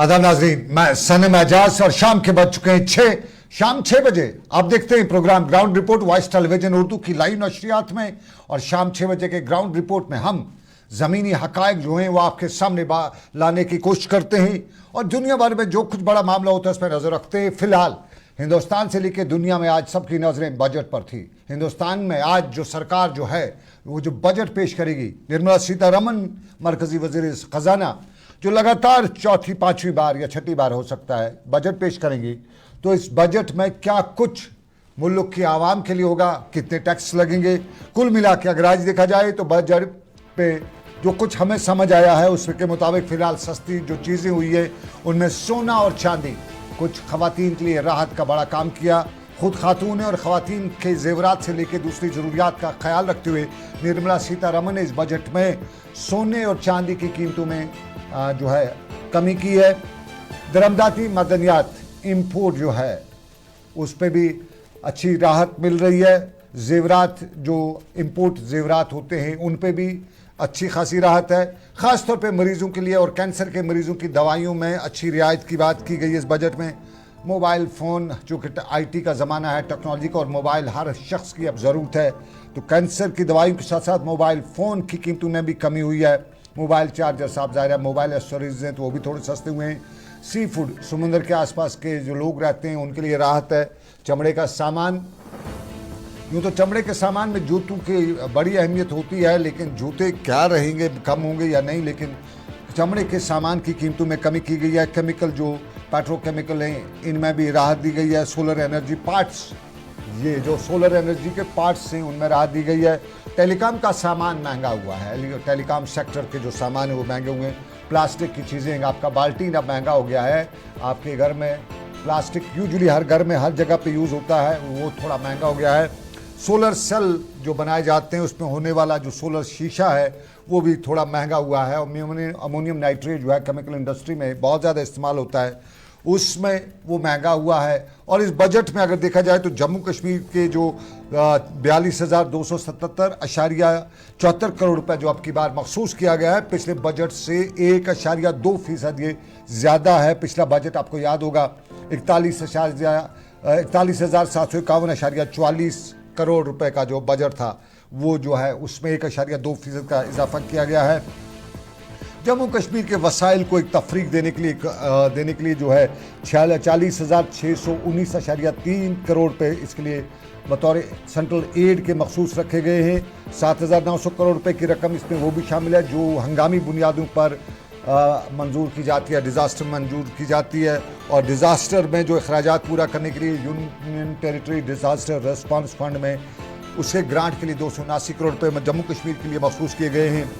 आदाब नाजरीन, मैं सनम एजाज और शाम के बज चुके हैं शाम 6 बजे आप देखते हैं program ground report Voice Television Urdu की लाइव नशरियात में। और शाम 6 बजे के ग्राउंड रिपोर्ट में हम ज़मीनी हकायक जो हैं वो आपके सामने लाने की कोशिश करते हैं और दुनिया भर में जो कुछ बड़ा मामला होता है उस पर नज़र रखते हैं। फिलहाल हिंदुस्तान से लेकर दुनिया में आज सबकी नज़रें बजट पर थी। हिंदुस्तान में आज जो सरकार जो है वो जो बजट पेश करेगी, निर्मला सीतारमन मरकज़ी वज़ीर ख़जाना जो लगातार चौथी पांचवी बार या छठी बार हो सकता है बजट पेश करेंगी, तो इस बजट में क्या कुछ मुल्क की आवाम के लिए होगा, कितने टैक्स लगेंगे, कुल मिला के अगर आज देखा जाए तो बजट पे जो कुछ हमें समझ आया है उसके मुताबिक फ़िलहाल सस्ती जो चीज़ें हुई है उनमें सोना और चांदी कुछ ख़वातीन के लिए राहत का बड़ा काम किया। खुद खातून और ख़वातीन के जेवरात से लेकर दूसरी ज़रूरियात का ख्याल रखते हुए निर्मला सीतारमन ने इस बजट में सोने और चांदी की कीमतों में जो है कमी की है। दरमदाती मदनियात इंपोर्ट जो है उस पर भी अच्छी राहत मिल रही है। जेवरात जो इंपोर्ट जेवरात होते हैं उन पे भी अच्छी खासी राहत है। ख़ास तौर पे मरीज़ों के लिए और कैंसर के मरीज़ों की दवाइयों में अच्छी रियायत की बात की गई है इस बजट में। मोबाइल फ़ोन जो कि आईटी का ज़माना है, टेक्नोलॉजी का, और मोबाइल हर शख्स की अब ज़रूरत है, तो कैंसर की दवाइयों के साथ साथ मोबाइल फ़ोन की कीमतों में भी कमी हुई है। मोबाइल चार्जर साहब ज़ाहिर है, मोबाइल एसेसरीज हैं तो वो भी थोड़े सस्ते हुए हैं। सी फूड, समुंदर के आसपास के जो लोग रहते हैं उनके लिए राहत है। चमड़े का सामान, यूँ तो चमड़े के सामान में जूतों की बड़ी अहमियत होती है, लेकिन जूते क्या रहेंगे, कम होंगे या नहीं, लेकिन चमड़े के सामान की कीमतों में कमी की गई है। केमिकल जो पेट्रोकेमिकल हैं इनमें भी राहत दी गई है। सोलर एनर्जी पार्ट्स, ये जो सोलर एनर्जी के पार्ट्स हैं उनमें राहत दी गई है। टेलीकॉम का सामान महंगा हुआ है, टेलीकॉम सेक्टर के जो सामान है वो महंगे हुए हैं। प्लास्टिक की चीज़ें, आपका बाल्टीन अब महंगा हो गया है। आपके घर में प्लास्टिक यूजुअली हर घर में हर जगह पे यूज़ होता है, वो थोड़ा महंगा हो गया है। सोलर सेल जो बनाए जाते हैं उसमें होने वाला जो सोलर शीशा है वो भी थोड़ा महंगा हुआ है। अमोनियम नाइट्रेट जो है केमिकल इंडस्ट्री में बहुत ज़्यादा इस्तेमाल होता है, उसमें वो महंगा हुआ है। और इस बजट में अगर देखा जाए तो जम्मू कश्मीर के जो 42,277.74 करोड़ रुपए जो अब की बार मखसूस किया गया है, पिछले बजट से 1.2% ये ज़्यादा है। पिछला बजट आपको याद होगा 41,751.44 करोड़ रुपए का जो बजट था वो जो है उसमें 1.2% का इजाफा किया गया है। जम्मू कश्मीर के वसाइल को एक तफरीक देने के लिए जो है 40,619.3 करोड़ रुपये इसके लिए बतौर सेंट्रल एड के मखसूस रखे गए हैं। 7,900 करोड़ रुपए की रकम इसमें वो भी शामिल है जो हंगामी बुनियादों पर मंजूर की जाती है, डिज़ास्टर मंजूर की जाती है। और डिज़ास्टर में जो अखराजात पूरा करने के लिए union territory disaster response fund में उसके ग्रांट के लिए 279 करोड़ रुपये जम्मू कश्मीर के लिए मखसूस किए गए हैं।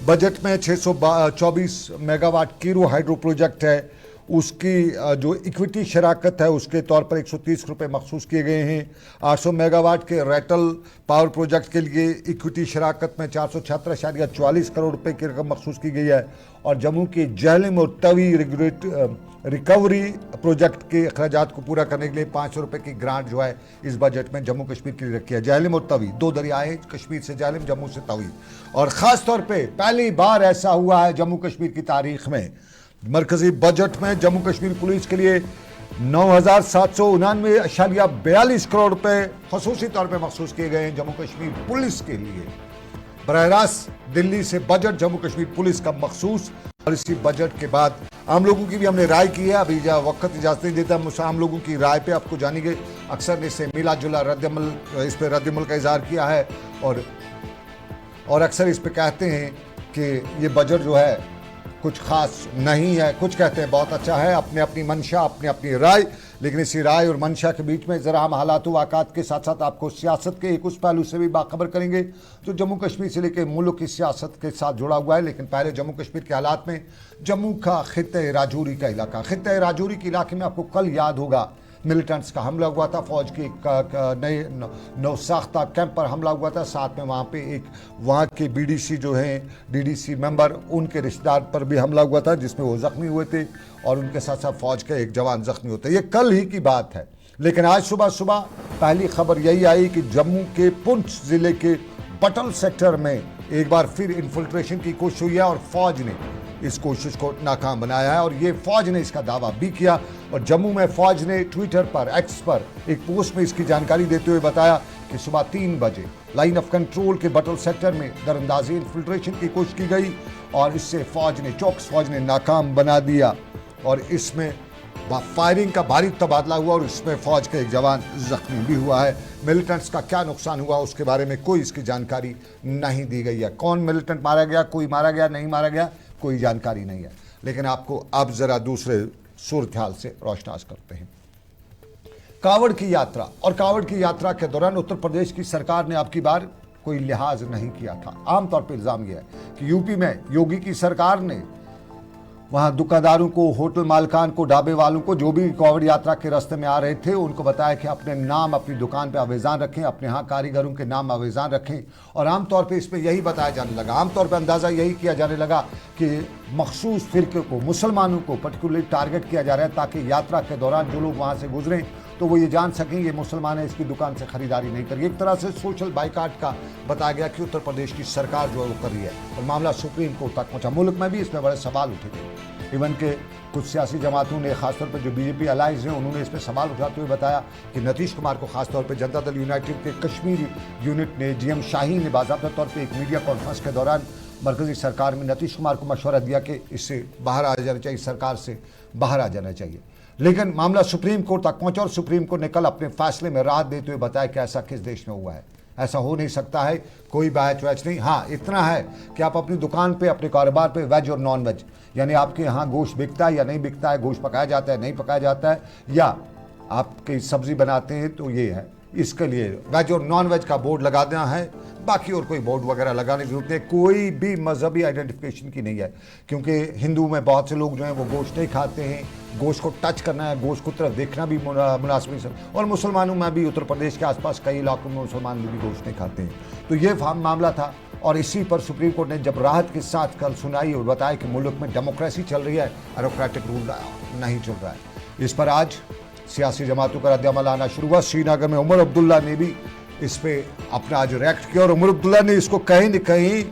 बजट में 624 मेगावाट कीरो हाइड्रो प्रोजेक्ट है, उसकी जो इक्विटी शराकत है उसके तौर पर 130 रुपये मखसूस किए गए हैं। 800 मेगावाट के रैटल पावर प्रोजेक्ट के लिए इक्विटी शराकत में 476.44 करोड़ रुपए की रकम मखसूस की गई है। और जम्मू के जहलम और तवी रिकवरी प्रोजेक्ट के अखराजात को पूरा करने के लिए 500 रुपये की ग्रांट जो है इस बजट में जम्मू कश्मीर के लिए रखी है। जहलम और तवी दो दरियाएँ, कश्मीर से जहलम, जम्मू से तवी। और ख़ास तौर पर पहली बार ऐसा हुआ है जम्मू कश्मीर की तारीख में, मरकजी बजट में जम्मू कश्मीर पुलिस के लिए 9,799.42 करोड़ रुपए खसूसी तौर पे मखसूस किए गए हैं। जम्मू कश्मीर पुलिस के लिए बरह रास्त दिल्ली से बजट जम्मू कश्मीर पुलिस का मखसूस। और इसी बजट के बाद आम लोगों की भी हमने राय की है, अभी वक्त इजाज़त नहीं देता, आम लोगों की राय पे आपको जानेंगे। अक्सर ने इससे मिला जुला रद्दमल, इस पर रद्दमल का इजहार किया है और अक्सर इस पर कहते हैं कि ये बजट जो है कुछ खास नहीं है, कुछ कहते हैं बहुत अच्छा है। अपने अपनी मंशा, अपनी अपनी राय, लेकिन इसी राय और मंशा के बीच में ज़रा हम हालात वाक़ात के साथ साथ आपको सियासत के एक उस पहलू से भी बाखबर करेंगे जो जम्मू कश्मीर से लेकर मुल्क की सियासत के साथ जुड़ा हुआ है। लेकिन पहले जम्मू कश्मीर के हालात में जम्मू का खित्ते राजौरी का इलाका, खित्ते राजौरी के इलाके में आपको कल याद होगा मिलिटेंट्स का हमला हुआ था, फौज के नए नौसाख्ता कैंप पर हमला हुआ था। साथ में वहाँ पे एक वहाँ के बीडीसी जो हैं, डीडीसी मेंबर, उनके रिश्तेदार पर भी हमला हुआ था जिसमें वो ज़ख्मी हुए थे और उनके साथ साथ फौज के एक जवान ज़ख्मी होते। ये कल ही की बात है, लेकिन आज सुबह सुबह पहली खबर यही आई कि जम्मू के पुंछ ज़िले के बटल सेक्टर में एक बार फिर इन्फिल्ट्रेशन की कोशिश हुई है और फौज ने इस कोशिश को नाकाम बनाया है। और ये फौज ने इसका दावा भी किया और जम्मू में फौज ने ट्विटर पर, एक्स पर एक पोस्ट में इसकी जानकारी देते हुए बताया कि सुबह 3 बजे लाइन ऑफ कंट्रोल के बटल सेक्टर में दरअंदाजी इन्फिल्ट्रेशन की कोशिश की गई और इससे चौकस फौज ने नाकाम बना दिया और इसमें फायरिंग का भारी तबादला हुआ और इसमें फौज का एक जवान जख्मी भी हुआ है। मिलिटेंट्स का क्या नुकसान हुआ उसके बारे में कोई इसकी जानकारी नहीं दी गई है। कौन मिलिटेंट मारा गया, कोई मारा गया, नहीं मारा गया, कोई जानकारी नहीं है। लेकिन आपको अब जरा दूसरे सूरत हाल से रोशनास करते हैं। कावड़ की यात्रा और कावड़ की यात्रा के दौरान उत्तर प्रदेश की सरकार ने अब की बार कोई लिहाज नहीं किया था। आमतौर पर इल्जाम यह है कि यूपी में योगी की सरकार ने वहां दुकानदारों को, होटल मालकान को, ढाबे वालों को, जो भी कावड़ यात्रा के रास्ते में आ रहे थे उनको बताया कि अपने नाम अपनी दुकान पे आवेजान रखें, अपने यहाँ कारीगरों के नाम आवेजान रखें। और आमतौर पे इसमें यही बताया जाने लगा, आमतौर पे अंदाज़ा यही किया जाने लगा कि मखसूस फिरके को, मुसलमानों को पर्टिकुलरली टारगेट किया जा रहा है ताकि यात्रा के दौरान जो लोग वहाँ से गुजरें तो वो ये जान सकें ये मुसलमान है, इसकी दुकान से खरीदारी नहीं करिए। एक तरह से सोशल बाइकाट का बताया गया कि उत्तर प्रदेश की सरकार जो है वो कर रही है और मामला सुप्रीम कोर्ट तक पहुंचा। मुल्क में भी इसमें बड़े सवाल उठे थे। इवन के कुछ सियासी जमातों ने, खासतौर पर जो बीजेपी अलायंस हैं, उन्होंने इस पर सवाल उठाते हुए बताया कि नीतीश कुमार को खासतौर पर जनता दल यूनाइटेड के कश्मीर यूनिट ने, जीएम शाहीन ने बाकायदा तौर पर एक मीडिया कॉन्फ्रेंस के दौरान मरकजी सरकार में नीतीश कुमार को मशवरा दिया कि इससे बाहर आ जाना चाहिए, सरकार से बाहर आ जाना चाहिए। लेकिन मामला सुप्रीम कोर्ट तक पहुंचा और सुप्रीम कोर्ट ने कल अपने फैसले में राहत देते हुए बताया कि ऐसा किस देश में हुआ है, ऐसा हो नहीं सकता है, कोई बैच वैच नहीं। हाँ, इतना है कि आप अपनी दुकान पे, अपने कारोबार पे वेज और नॉन वेज, यानी आपके यहाँ गोश्त बिकता है या नहीं बिकता है, गोश्त पकाया जाता है नहीं पकाया जाता है, या आपकी सब्जी बनाते हैं, तो ये है, इसके लिए वेज और नॉन वेज का बोर्ड लगा देना है। बाकी और कोई बोर्ड वगैरह लगाने की जरूरत नहीं, कोई भी मजहबी आइडेंटिफिकेशन की नहीं है, क्योंकि हिंदू में बहुत से लोग जो हैं वो गोश्त नहीं खाते हैं, गोश्त को टच करना है, गोश्त को तरफ देखना भी मुनासिब नहीं। और मुसलमानों में भी, उत्तर प्रदेश के आसपास कई इलाकों में मुसलमान भी गोश्त नहीं खाते हैं। तो ये मामला था और इसी पर सुप्रीम कोर्ट ने जब राहत के साथ कल सुनाई और बताया कि मुल्क में डेमोक्रेसी चल रही है, एरोक्रेटिक रूल नहीं चल रहा है। इस पर आज सियासी जमातों का रद्द-ए-अमल आना शुरू हुआ। श्रीनगर में उमर अब्दुल्ला ने भी इस पे अपना आज रिएक्ट किया और उमर अब्दुल्ला ने इसको कहीं न कहीं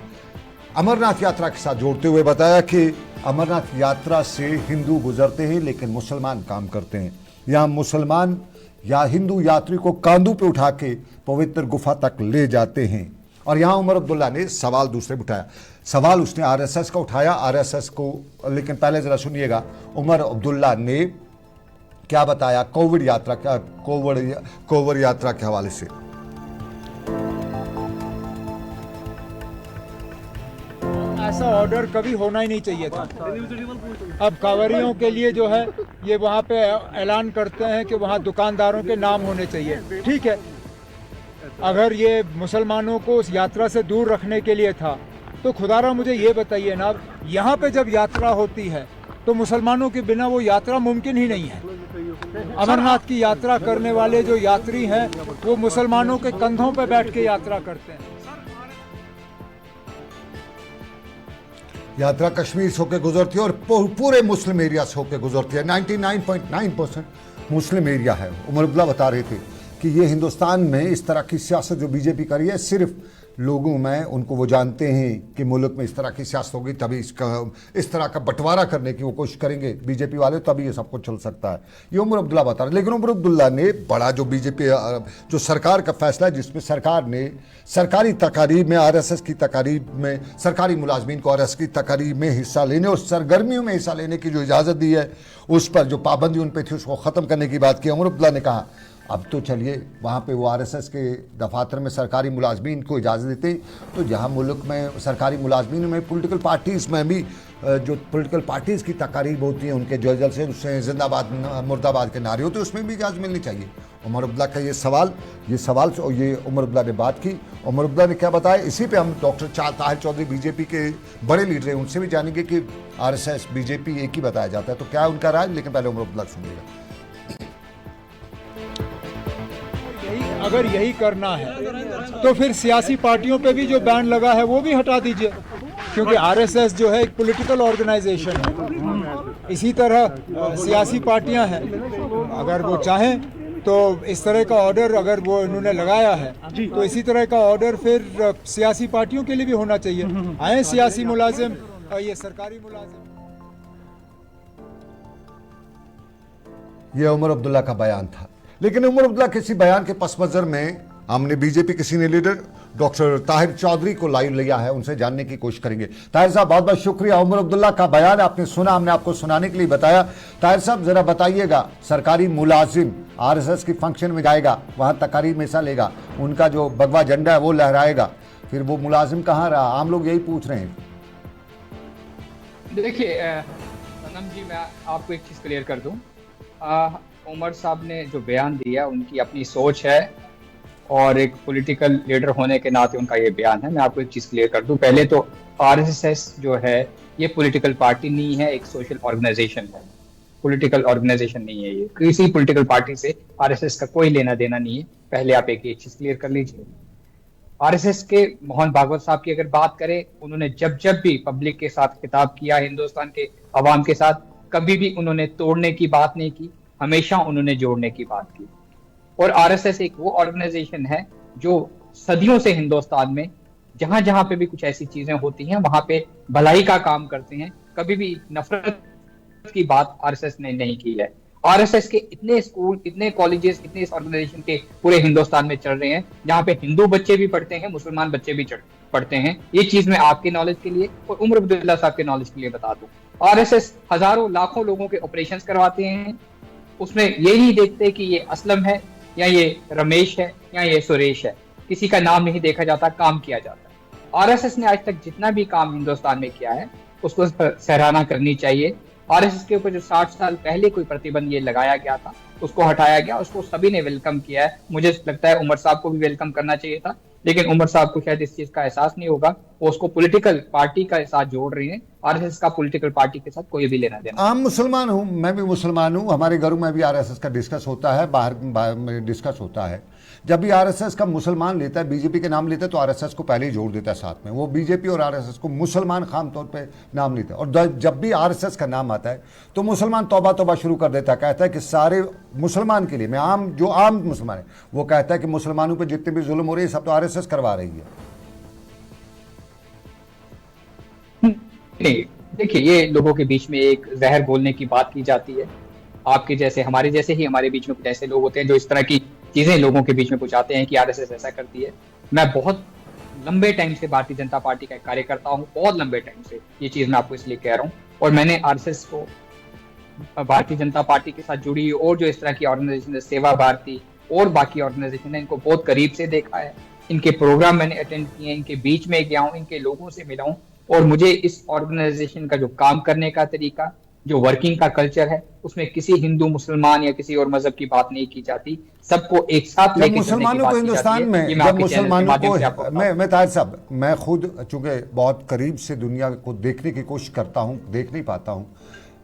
अमरनाथ यात्रा के साथ जोड़ते हुए बताया कि अमरनाथ यात्रा से हिंदू गुजरते हैं लेकिन मुसलमान काम करते हैं। यहाँ मुसलमान या हिंदू यात्री को कांधों पे उठा के पवित्र गुफा तक ले जाते हैं। और यहाँ उमर अब्दुल्ला ने सवाल दूसरे पे उठाया, सवाल उसने आरएसएस का उठाया, आरएसएस को। लेकिन पहले जरा सुनिएगा उमर अब्दुल्ला ने क्या बताया कोविड यात्रा के हवाले से। ऐसा ऑर्डर कभी होना ही नहीं चाहिए था। अब कांवरियों के लिए जो है ये वहाँ पे ऐलान करते हैं कि वहाँ दुकानदारों के नाम होने चाहिए। ठीक है, अगर ये मुसलमानों को उस यात्रा से दूर रखने के लिए था तो खुदारा मुझे ये बताइए ना, यहाँ पे जब यात्रा होती है तो मुसलमानों के बिना वो यात्रा मुमकिन ही नहीं है। अमरनाथ की यात्रा करने वाले जो यात्री हैं वो मुसलमानों के कंधों पे बैठ के यात्रा करते हैं। यात्रा कश्मीर से होकर गुजरती है और पूरे मुस्लिम एरिया से होकर गुजरती है। 99.9% मुस्लिम एरिया है। उमर अब्दुल्ला बता रहे थे कि ये हिंदुस्तान में इस तरह की सियासत जो बीजेपी कर रही है, सिर्फ लोगों में उनको वो जानते हैं कि मुल्क में इस तरह की सियासत होगी तभी इस तरह का बंटवारा करने की वो कोशिश करेंगे बीजेपी वाले, तभी ये सब कुछ चल सकता है। ये उमर अब्दुल्ला बता रहे। लेकिन उमर अब्दुल्ला ने बड़ा जो बीजेपी जो सरकार का फैसला है जिसमें सरकार ने सरकारी तकारीब में, आरएसएस की तकारीब में, सरकारी मुलाजमीन को आरएसएस की तकारीब में हिस्सा लेने और सरगर्मियों में हिस्सा लेने की जो इजाज़त दी है, उस पर जो पाबंदी उन पर थी उसको ख़त्म करने की बात की। उमर अब्दुल्ला ने कहा अब तो चलिए वहाँ पे वो आरएसएस के दफातर में सरकारी मुलाजमीन को इजाज़त देते, तो जहाँ मुल्क में सरकारी मुलाजमीन में पॉलिटिकल पार्टीज़ में भी जो पॉलिटिकल पार्टीज़ की तकारीब होती हैं, उनके जो जलसे उससे जिंदाबाद मुर्दाबाद के नारे होते हैं, उसमें भी इजाज़त मिलनी चाहिए। उमर अब्दुल्ला का ये सवाल ये उमर अब्दुल्ला ने बात की। उमर अब्दुल्ला ने क्या बताया, इसी पे हम डॉक्टर ताहिर चौधरी बीजेपी के बड़े लीडर हैं, उनसे भी जानेंगे कि आरएसएस बीजेपी एक ही बताया जाता है, तो क्या है उनका राय। लेकिन पहले उमर अब्दुल्ला सुनिएगा। अगर यही करना है तो फिर सियासी पार्टियों पे भी जो बैन लगा है वो भी हटा दीजिए, क्योंकि आरएसएस जो है एक पॉलिटिकल ऑर्गेनाइजेशन है। इसी तरह सियासी पार्टियां हैं, अगर वो चाहें तो इस तरह का ऑर्डर अगर वो इन्होंने लगाया है तो इसी तरह का ऑर्डर फिर सियासी पार्टियों के लिए भी होना चाहिए। आए सियासी मुलाजिम और ये सरकारी मुलाजिम। ये उमर अब्दुल्ला का बयान था। लेकिन उमर अब्दुल्ला के इसी बयान के पस मंजर में हमने बीजेपी के senior leader doctor Tahir Chaudhary को लाइव लिया है, उनसे जानने की कोशिश करेंगे। ताहिर साहब, बहुत बहुत शुक्रिया। उमर अब्दुल्ला का बयान आपने सुना, हमने आपको सुनाने के लिए बताया। ताहिर साहब, जरा बताइएगा, सरकारी मुलाजिम आरएसएस की फंक्शन में जाएगा, वहां तकारीर में हिस्सा लेगा, उनका जो भगवा झंडा है वो लहराएगा, फिर वो मुलाजिम कहाँ रहा? आम लोग यही पूछ रहे हैं। देखिए सनम जी, मैं आपको एक चीज़ क्लियर कर दूं। उमर साहब ने जो बयान दिया उनकी अपनी सोच है और एक पॉलिटिकल लीडर होने के नाते उनका ये बयान है। मैं आपको एक चीज़ क्लियर कर दूं। पहले तो आरएसएस जो है ये पॉलिटिकल पार्टी नहीं है, एक सोशल ऑर्गेनाइजेशन है। पॉलिटिकल ऑर्गेनाइजेशन नहीं है ये, किसी पॉलिटिकल पार्टी से आरएसएस का कोई लेना देना नहीं है। पहले आप एक चीज़ क्लियर कर लीजिए। आरएसएस के मोहन भागवत साहब की अगर बात करें, उन्होंने जब जब भी पब्लिक के साथ खिताब किया, हिंदुस्तान के अवाम के साथ, कभी भी उन्होंने तोड़ने की बात नहीं की, हमेशा उन्होंने जोड़ने की बात की। और आरएसएस एक वो ऑर्गेनाइजेशन है जो सदियों से हिंदुस्तान में जहां जहां पे भी कुछ ऐसी चीजें होती हैं वहां पे भलाई का काम करते हैं। कभी भी नफरत की बात आरएसएस ने नहीं की है। आरएसएस के इतने स्कूल, इतने कॉलेजेस, इतने इस ऑर्गेनाइजेशन के पूरे हिंदुस्तान में चल रहे हैं जहां पे हिंदू बच्चे भी पढ़ते हैं, मुसलमान बच्चे भी पढ़ते हैं। ये चीज मैं आपके नॉलेज के लिए और उमर अब्दुल्ला साहब के नॉलेज के लिए बता दूं। आरएसएस हजारों लाखों लोगों के ऑपरेशंस करवाते हैं, उसमें ये नहीं देखते कि ये असलम है या ये रमेश है या ये सुरेश है। किसी का नाम नहीं देखा जाता, काम किया जाता है। आरएसएस ने आज तक जितना भी काम हिंदुस्तान में किया है उसको सराहना करनी चाहिए। आरएसएस के ऊपर जो 60 साल पहले कोई प्रतिबंध ये लगाया गया था उसको हटाया गया, उसको सभी ने वेलकम किया है। मुझे लगता है उमर साहब को भी वेलकम करना चाहिए था, लेकिन उमर साहब को शायद इस चीज का एहसास नहीं होगा। वो उसको पॉलिटिकल पार्टी का साथ जोड़ रही है। आरएसएस का पॉलिटिकल पार्टी के साथ कोई भी लेना देना। आम मुसलमान हूं, मैं भी मुसलमान हूं, हमारे घरों में भी आरएसएस का डिस्कस होता है, बाहर में डिस्कस होता है। जब भी आरएसएस का मुसलमान लेता है, बीजेपी के नाम लेता है, तो आरएसएस को पहले ही जोड़ देता है साथ में। वो बीजेपी और आरएसएस को मुसलमान खाम तौर पे नाम लेता है। और जब भी आरएसएस का नाम आता है तो मुसलमान तौबा तौबा शुरू कर देता है, कहता है कि सारे मुसलमान के लिए, मैं आम मुसलमान है वो कहता है कि मुसलमानों पे जितने भी जुल्म हो रहे हैं सब तो आरएसएस करवा रही है। नहीं, देखिए, ये लोगों के बीच में एक जहर बोलने की बात की जाती है। आपके जैसे, हमारे जैसे ही हमारे बीच में कुछ ऐसे लोग होते हैं जो इस तरह की चीजें लोगों के बीच में पहुंचाते हैं कि आरएसएस ऐसा करती है। मैं बहुत लंबे टाइम से भारतीय जनता पार्टी का कार्यकर्ता हूं, बहुत लंबे टाइम से। ये चीज मैं आपको इसलिए कह रहा हूं। और मैंने आरएसएस को भारतीय जनता पार्टी के साथ जुड़ी और जो इस तरह की ऑर्गेनाइजेशन है, सेवा भारती और बाकी ऑर्गेनाइजेशन है, इनको बहुत करीब से देखा है। इनके प्रोग्राम मैंने अटेंड किए, इनके बीच में गया हूँ, इनके लोगों से मिला हूँ। और मुझे इस ऑर्गेनाइजेशन का जो काम करने का तरीका, जो वर्किंग का कल्चर है, उसमें किसी हिंदू मुसलमान या किसी और मजहब की बात नहीं की जाती। सबको एक साथ लेके मुसलमानों को हिंदुस्तान में, जब मुसलमानों को, मैं ताहिर साहब, मैं खुद चूंकि बहुत करीब से दुनिया को देखने की कोशिश करता हूं, देख नहीं पाता हूं।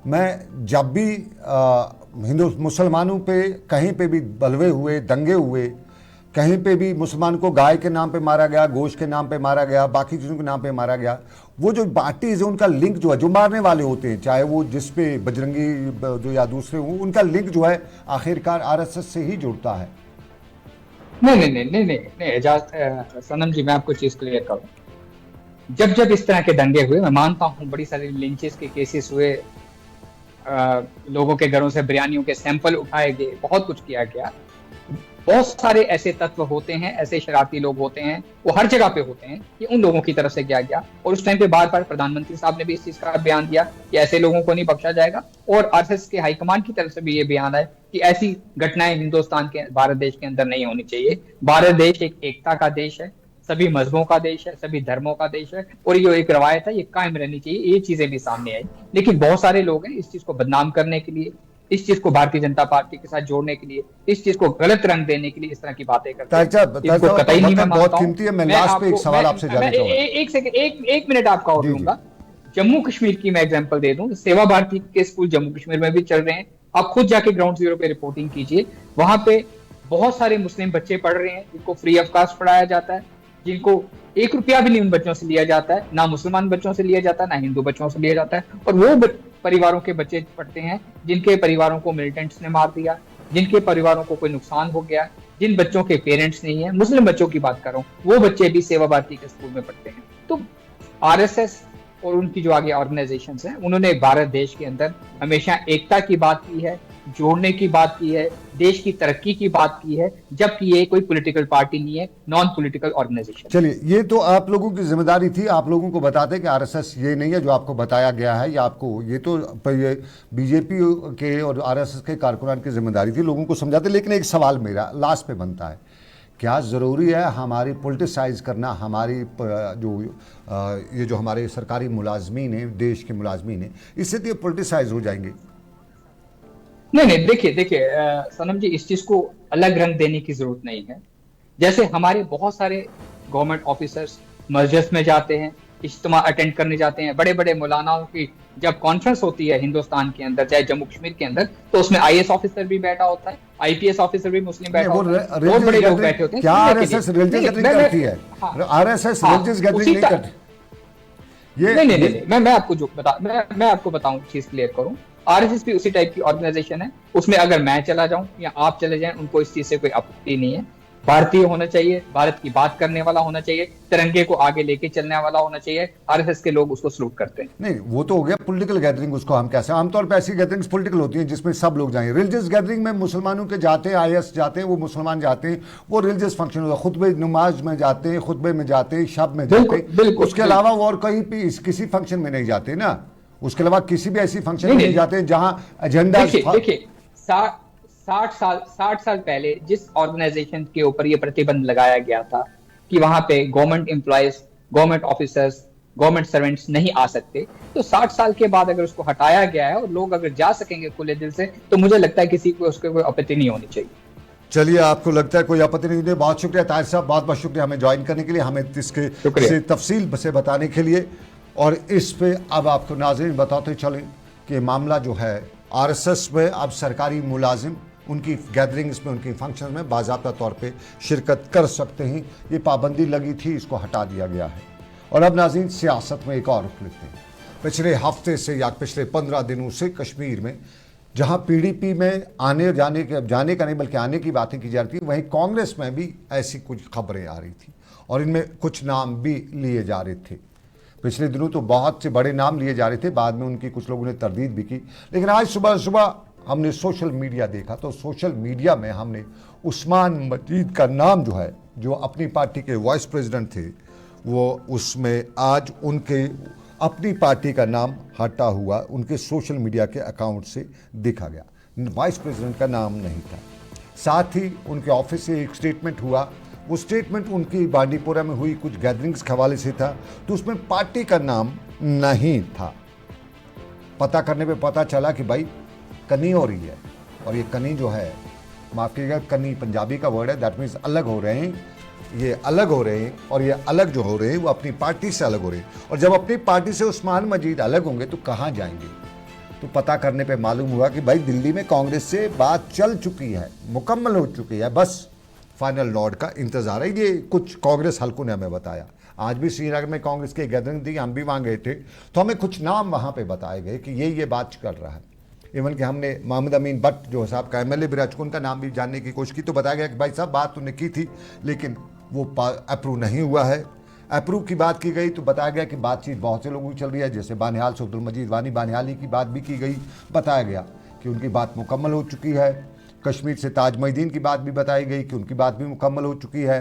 मैं जब भी हिंदू मुसलमानों पे कहीं पे भी बलवे हुए, दंगे हुए, कहीं पे भी मुसलमान को गाय के नाम पे मारा गया, गोश्त के नाम पे मारा गया, बाकी चीज़ों के नाम पे मारा गया, वो जो पार्टीज है उनका लिंक जो है, जो मारने वाले होते हैं, चाहे वो जिस पे बजरंगी जो या दूसरे हों, उनका लिंक जो है आखिरकार आरएसएस से ही जुड़ता है। नहीं, एजाज सनम जी, मैं आपको चीज क्लियर करूं। जब जब इस तरह के दंगे हुए, मैं मानता हूं बड़ी सारी लिंचेस के केसेस हुए, लोगों के घरों से बिरयानियों के सैंपल उठाए गए, बहुत कुछ किया गया। बहुत सारे ऐसे तत्व होते हैं, ऐसे शरारती लोग होते हैं, वो हर जगह पे होते हैं, कि उन लोगों की तरफ से किया गया। और उस टाइम पे बार बार प्रधानमंत्री साहब ने भी इस चीज का बयान दिया कि ऐसे लोगों को नहीं बख्शा जाएगा। और आरएसएस के हाईकमान की तरफ से भी ये बयान है कि ऐसी घटनाएं हिंदुस्तान के, भारत देश के अंदर नहीं होनी चाहिए। भारत देश एक एकता का देश है, सभी मजहबों का देश है, सभी धर्मों का देश है, और ये एक रवायत है, ये कायम रहनी चाहिए। ये चीजें भी सामने आई, लेकिन बहुत सारे लोग हैं इस चीज को बदनाम करने के लिए, इस चीज को भारतीय जनता पार्टी के साथ जोड़ने के लिए, इस चीज को गलत रंग देने के लिए इस तरह की बातें करते हैं। इसको कतई नहीं मैं मानता हूं। मैं लास्ट पे एक सवाल आपसे जानना चाहूंगा। एक सेकंड, एक मिनट आपका और लूंगा। जम्मू कश्मीर की मैं एग्जांपल दे दूं, सेवा भारती के स्कूल जम्मू कश्मीर में भी चल रहे हैं। आप खुद जाके ग्राउंड जीरो पे रिपोर्टिंग कीजिए। वहां पे बहुत सारे मुस्लिम बच्चे पढ़ रहे हैं जिनको फ्री ऑफ कॉस्ट पढ़ाया जाता है, जिनको 1 रुपया भी नहीं उन बच्चों से लिया जाता है, ना मुसलमान बच्चों से लिया जाता है, ना हिंदू बच्चों से लिया जाता है। और वो परिवारों के बच्चे पढ़ते हैं जिनके परिवारों को मिलिटेंट्स ने मार दिया, जिनके परिवारों को कोई नुकसान हो गया, जिन बच्चों के पेरेंट्स नहीं है, मुस्लिम बच्चों की बात कर रहा हूं, वो बच्चे भी सेवा भारती के स्कूल में पढ़ते हैं। तो आरएसएस और उनकी जो आगे ऑर्गेनाइजेशंस हैं, उन्होंने भारत देश के अंदर हमेशा एकता की बात की है, जोड़ने की बात की है, देश की तरक्की की बात की है, जबकि ये कोई पॉलिटिकल पार्टी नहीं है, नॉन पॉलिटिकल ऑर्गेनाइजेशन। चलिए, ये तो आप लोगों की जिम्मेदारी थी, आप लोगों को बताते कि आरएसएस ये नहीं है जो आपको बताया गया है, या आपको ये तो ये बीजेपी के और आरएसएस के कारकुनान की जिम्मेदारी थी लोगों को समझाते। लेकिन एक सवाल मेरा लास्ट पे बनता है, क्या ज़रूरी है हमारी पोलिटिसाइज करना, हमारी ये जो हमारे सरकारी मुलाजमीन हैं, देश के मुलाजमीन हैं, इससे तो ये पोलिटिसाइज हो जाएंगे? नहीं, देखिए सनम जी, इस चीज को अलग रंग देने की जरूरत नहीं है। जैसे हमारे बहुत सारे गवर्नमेंट ऑफिसर्स मस्जिद में जाते हैं, इज्तिमा अटेंड करने जाते हैं, बड़े बड़े मौलानाओं की जब कॉन्फ्रेंस होती है हिंदुस्तान के अंदर, चाहे जम्मू कश्मीर के अंदर, तो उसमें आईएएस ऑफिसर भी बैठा होता है, आईपीएस ऑफिसर भी मुस्लिम बैठा होता है, बहुत बड़े लोग बैठे होते हैं। क्या आरएसएस रिलीजियस गैदरिंग करती है? आरएसएस रिलीजियस गैदरिंग नहीं करती। ये नहीं, मैं आपको बताऊं, चीज क्लियर करूं। आरएसएस भी उसी टाइप की ऑर्गेनाइजेशन है, उसमें अगर मैं चला जाऊं या आप चले जाएं, उनको इस चीज से कोई आपत्ति नहीं है। भारतीय होना चाहिए, भारत की बात करने वाला होना चाहिए, तिरंगे को आगे लेके चलने वाला होना चाहिए। आरएसएस के लोग उसको सलूट करते हैं। नहीं, वो तो हो गया पॉलिटिकल गैदरिंग, उसको हम कैसे, आमतौर पर ऐसी गैदरिंग्स पॉलिटिकल होती हैं जिसमें सब लोग जाएं। रिलीजियस गैदरिंग में मुसलमानों के जाते हैं, आईएस जाते हैं, वो मुसलमान जाते हैं, वो रिलीजियस फंक्शन होता है, खुतबे नमाज में जाते हैं, खुतबे में जाते हैं, शब में जाते हैं। उसके अलावा वो और कहीं भी किसी फंक्शन में नहीं जाते ना, उसके अलावा किसी भी ऐसी फंक्शन में नहीं जाते जहां एजेंडा। देखिए 60 साल पहले जिस ऑर्गेनाइजेशन के ऊपर ये प्रतिबंध लगाया गया था कि वहां पे government employees, government officers, government servants नहीं आ सकते, तो 60 साल के बाद अगर उसको हटाया गया है और लोग अगर जा सकेंगे खुले दिल से, तो मुझे लगता है किसी को उसके कोई आपत्ति नहीं होनी चाहिए। चलिए, आपको लगता है कोई आपत्ति नहीं? बहुत शुक्रिया ताहिर साहब, बहुत बहुत शुक्रिया हमें ज्वाइन करने के लिए, हमें इसके तफसील से बताने के लिए। और इस पे अब आपको नाज़रीन बताते चलें कि मामला जो है आरएसएस में अब सरकारी मुलाजिम उनकी गैदरिंग्स में, उनकी फंक्शन में बाज़ाब्ता तौर पे शिरकत कर सकते हैं। ये पाबंदी लगी थी, इसको हटा दिया गया है। और अब नाज़रीन सियासत में एक और रुख लेते हैं। पिछले हफ्ते से या पिछले 15 दिनों से कश्मीर में जहां पीडीपी में आने का नहीं बल्कि आने की बातें की जा रही थी, वहीं कांग्रेस में भी ऐसी कुछ खबरें आ रही थी और इनमें कुछ नाम भी लिए जा रहे थे। पिछले दिनों तो बहुत से बड़े नाम लिए जा रहे थे, बाद में उनकी कुछ लोगों ने तरदीद भी की। लेकिन आज सुबह हमने सोशल मीडिया देखा, तो सोशल मीडिया में हमने उस्मान मजीद का नाम जो है, जो अपनी पार्टी के वाइस प्रेसिडेंट थे, वो उसमें आज उनके अपनी पार्टी का नाम हटा हुआ उनके सोशल मीडिया के अकाउंट से देखा गया। वाइस प्रेसिडेंट का नाम नहीं था। साथ ही उनके ऑफिस से एक स्टेटमेंट हुआ, वो स्टेटमेंट उनकी बांडीपोरा में हुई कुछ गैदरिंग्स के हवाले से था, तो उसमें पार्टी का नाम नहीं था। पता करने पे पता चला कि भाई कनी हो रही है, और ये कनी जो है, माफ़ कीजिएगा, कनी पंजाबी का वर्ड है, दैट मीन्स अलग हो रहे हैं, ये अलग हो रहे हैं। और ये अलग जो हो रहे हैं वो अपनी पार्टी से अलग हो रहे हैं। और जब अपनी पार्टी से उस्मान मजीद अलग होंगे तो कहाँ जाएंगे? तो पता करने पे मालूम हुआ कि भाई दिल्ली में कांग्रेस से बात चल चुकी है, मुकम्मल हो चुकी है, बस फाइनल नोट का इंतजार है। ये कुछ कांग्रेस हलकों ने हमें बताया। आज भी श्रीनगर में कांग्रेस की गैदरिंग थी, हम भी वहाँ गए थे, तो हमें कुछ नाम वहाँ पे बताए गए कि ये बात कर रहा है। इवन कि हमने मोहम्मद अमीन भट्ट जो साहब का एमएलए भी रह चुके, उनका नाम भी जानने की कोशिश की, तो बताया गया कि भाई साहब बात उन्होंने की थी लेकिन वो अप्रूव नहीं हुआ है। अप्रूव की बात की गई तो बताया गया कि बातचीत बहुत से लोगों की चल रही है, जैसे बानिहाल से अब्दुल मजीद वानी बानिहाली की बात भी की गई, बताया गया कि उनकी बात मुकम्मल हो चुकी है। कश्मीर से ताज मोहिद्दीन की बात भी बताई गई कि उनकी बात भी मुकम्मल हो चुकी है।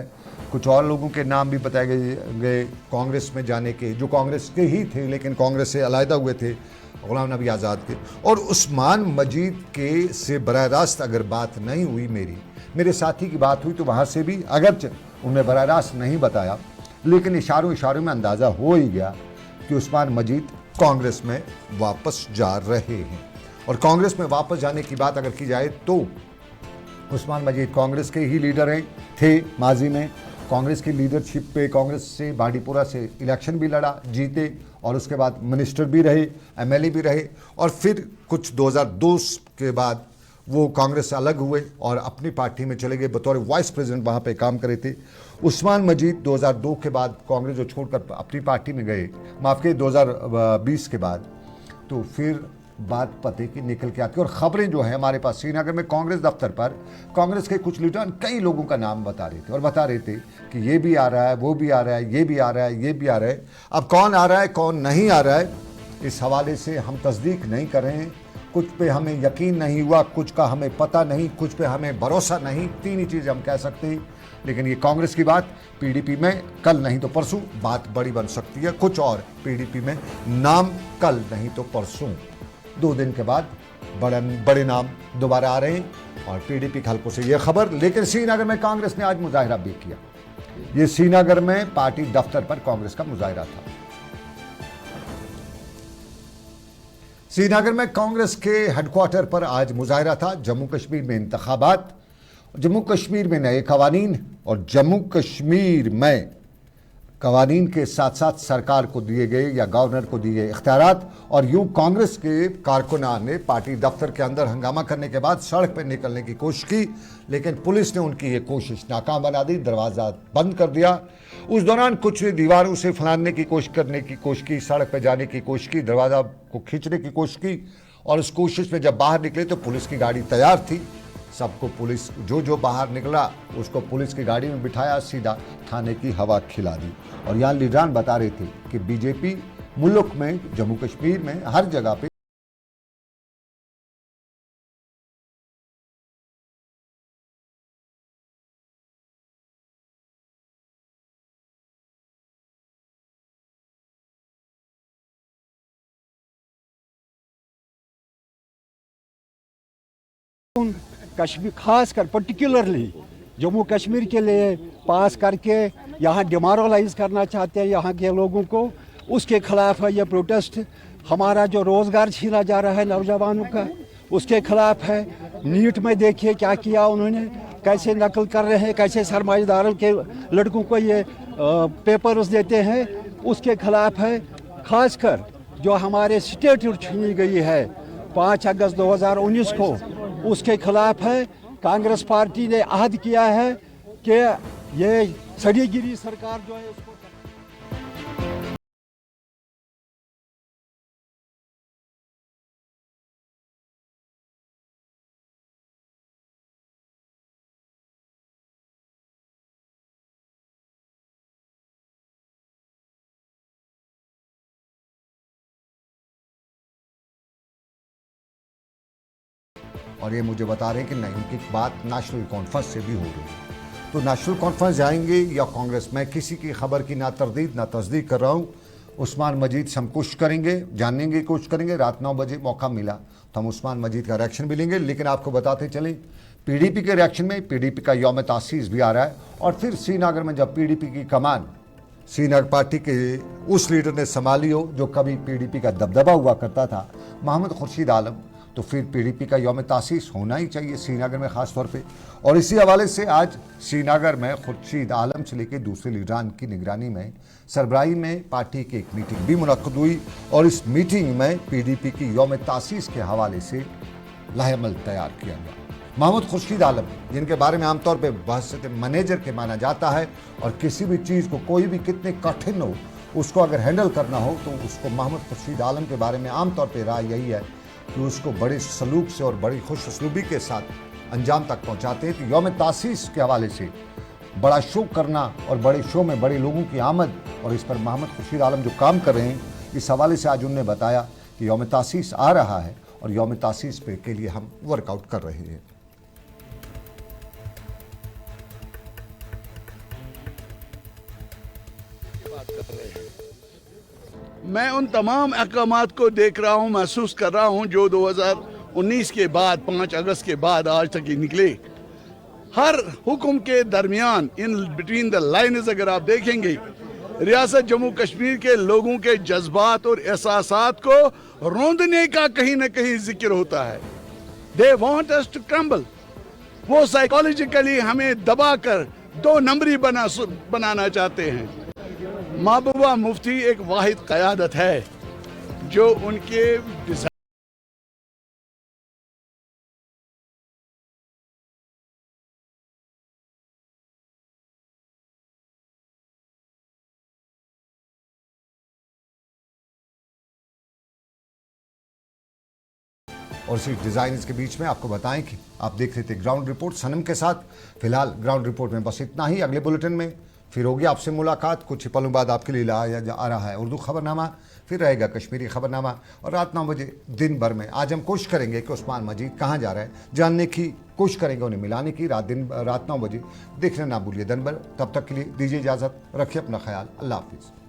कुछ और लोगों के नाम भी बताए गए कांग्रेस में जाने के, जो कांग्रेस के ही थे लेकिन कांग्रेस से अलहदा हुए थे, गुलाम नबी आज़ाद के। और उस्मान मजीद के से बराह रास्त अगर बात नहीं हुई, मेरे साथी की बात हुई, तो वहाँ से भी अगरचे उन्हें बराह रास्त नहीं बताया, लेकिन इशारों में अंदाज़ा हो ही गया कि उस्मान मजीद कांग्रेस में वापस जा रहे हैं। और कांग्रेस में वापस जाने की बात अगर की जाए तो उस्मान मजीद कांग्रेस के ही लीडर हैं, थे माजी में। कांग्रेस की लीडरशिप पे कांग्रेस से बांडीपोरा से इलेक्शन भी लड़ा, जीते, और उसके बाद मिनिस्टर भी रहे, एमएलए भी रहे। और फिर कुछ 2002 के बाद वो कांग्रेस से अलग हुए और अपनी पार्टी में चले गए, बतौर वाइस प्रेसिडेंट वहाँ पे काम करे थे। उस्मान मजीद 2002 के बाद कांग्रेस जो छोड़कर अपनी पार्टी में गए, माफ़ कीजिए 2020 के बाद, तो फिर बात पते की निकल के आती है। और खबरें जो है हमारे पास, श्रीनगर में कांग्रेस दफ्तर पर कांग्रेस के कुछ लीडर कई लोगों का नाम बता रहे थे और बता रहे थे कि ये भी आ रहा है, वो भी आ रहा है, ये भी आ रहा है, ये भी आ रहा है। अब कौन आ रहा है कौन नहीं आ रहा है, इस हवाले से हम तस्दीक नहीं कर रहे हैं। कुछ पे हमें यकीन नहीं हुआ, कुछ का हमें पता नहीं, कुछ पे हमें भरोसा नहीं, तीन ही चीज़ें हम कह सकते हैं। लेकिन ये कांग्रेस की बात, पीडीपी में कल नहीं तो परसों बात बड़ी बन सकती है। कुछ और पीडीपी में नाम कल नहीं तो परसों, 2 दिन के बाद बड़े नाम दोबारा आ रहे हैं और पीडीपी के हल्कों से ये खबर। लेकिन श्रीनगर में कांग्रेस ने आज मुजाहिरा भी किया। ये श्रीनगर में पार्टी दफ्तर पर कांग्रेस का मुजाहिरा था। श्रीनगर में कांग्रेस के हेडक्वार्टर पर आज मुजाहिरा था। जम्मू कश्मीर में इंतखाबात, जम्मू कश्मीर में नए कवानीन और जम्मू कश्मीर में कवानीन के साथ साथ सरकार को दिए गए या गवर्नर को दिए गए इख्तियारात। और यूं कांग्रेस के कारकुनान ने पार्टी दफ्तर के अंदर हंगामा करने के बाद सड़क पर निकलने की कोशिश की, लेकिन पुलिस ने उनकी ये कोशिश नाकाम बना दी, दरवाज़ा बंद कर दिया। उस दौरान कुछ दीवारों से फलाने की कोशिश की, सड़क पर जाने की कोशिश की, दरवाज़ा को खींचने की कोशिश की। और उस कोशिश में जब बाहर निकले तो पुलिस की गाड़ी तैयार थी। सबको पुलिस जो बाहर निकला उसको पुलिस की गाड़ी में बिठाया, सीधा थाने की हवा खिला दी। और यहाँ लीडरान बता रहे थे कि बीजेपी मुल्क में, जम्मू कश्मीर में हर जगह पे कश्मीर खास कर पर्टिकुलरली जम्मू कश्मीर के लिए पास करके यहाँ डिमोरलाइज करना चाहते हैं यहाँ के लोगों को, उसके खिलाफ है ये प्रोटेस्ट। हमारा जो रोज़गार छीना जा रहा है नौजवानों का, उसके खिलाफ है। नीट में देखिए क्या किया उन्होंने, कैसे नकल कर रहे हैं, कैसे सरमाएदारों के लड़कों को ये पेपर्स देते हैं, उसके खिलाफ है। खासकर जो हमारे स्टेट छीनी गई है 5 अगस्त 2019 को, उसके खिलाफ है। कांग्रेस पार्टी ने अहद किया है कि ये सड़ीगिरी सरकार जो है उसको और ये मुझे बता रहे हैं कि नहीं, उनकी बात नेशनल कॉन्फ्रेंस से भी हो रही है। तो नेशनल कॉन्फ्रेंस जाएंगे या कांग्रेस, मैं किसी की खबर की ना तरदीद ना तस्दीक कर रहा हूँ। उस्मान मजीद से हम कोशिश करेंगे, जानने की कोशिश करेंगे। रात 9 बजे मौका मिला तो हम उस्मान मजीद का रिएक्शन भी लेंगे। लेकिन आपको बताते चलें, पीडीपी के रिएक्शन में पीडीपी का यौम तासीस भी आ रहा है। और फिर श्रीनगर में जब पीडीपी की कमान श्रीनगर पार्टी के उस लीडर ने संभाली हो जो कभी पीडीपी का दबदबा हुआ करता था, मोहम्मद खुर्शीद आलम, तो फिर पीडीपी का यौम तासीस होना ही चाहिए श्रीनगर में ख़ास तौर पे। और इसी हवाले से आज श्रीनगर में खुर्शीद आलम से लेकर दूसरे लीडरान की निगरानी में सरबराही में पार्टी की एक मीटिंग भी मुनक्कद हुई। और इस मीटिंग में पीडीपी की यौम तासीस के हवाले से लाहेअमल तैयार किया गया। मोहम्मद खुर्शीद आलम, जिनके बारे में आमतौर पर बहसत मैनेजर के माना जाता है, और किसी भी चीज़ को कोई भी कितने कठिन हो उसको अगर हैंडल करना हो तो उसको मोहम्मद खुर्शीद आलम के बारे में आमतौर पर राय यही है कि उसको बड़े सलूक से और बड़ी खुश उसलूबी के साथ अंजाम तक पहुंचाते हैं। तो यौम तासीस के हवाले से बड़ा शो करना और बड़े शो में बड़े लोगों की आमद, और इस पर मोहम्मद खुर्शीद आलम जो काम कर रहे हैं, इस हवाले से आज उन्होंने बताया कि यौम तासीस आ रहा है और यौम तासीस पे के लिए हम वर्कआउट कर रहे हैं। मैं उन तमाम अहकामात को देख रहा हूँ, महसूस कर रहा हूँ जो 2019 के बाद 5 अगस्त के बाद आज तक ही निकले। हर हुक्म के दरमियान, इन बिटवीन द लाइन्स अगर आप देखेंगे, रियासत जम्मू कश्मीर के लोगों के जज्बात और एहसासात को रौंदने का कहीं ना कहीं जिक्र होता है। They want us to crumble. वो साइकोलॉजिकली हमें दबाकर 2 नंबरी बनाना चाहते हैं। महबूबा मुफ्ती एक वाहिद क़यादत है जो उनके और इसी डिज़ाइन के बीच में आपको बताएं कि आप देख रहे थे ग्राउंड रिपोर्ट सनम के साथ। फिलहाल ग्राउंड रिपोर्ट में बस इतना ही। अगले बुलेटिन में फिर होगी आपसे मुलाकात। कुछ ही पलों बाद आपके लिए लाया आ रहा है उर्दू खबरनामा, फिर रहेगा कश्मीरी खबरनामा और रात 9 बजे दिन भर में आज हम कोशिश करेंगे कि उस्मान मजीद कहाँ जा रहा है जानने की कोशिश करेंगे, उन्हें मिलाने की। रात 9 बजे देखने ना भूलिए दिन भर। तब तक के लिए दीजिए इजाज़त, रखिए अपना ख्याल। अल्लाह हाफिज़।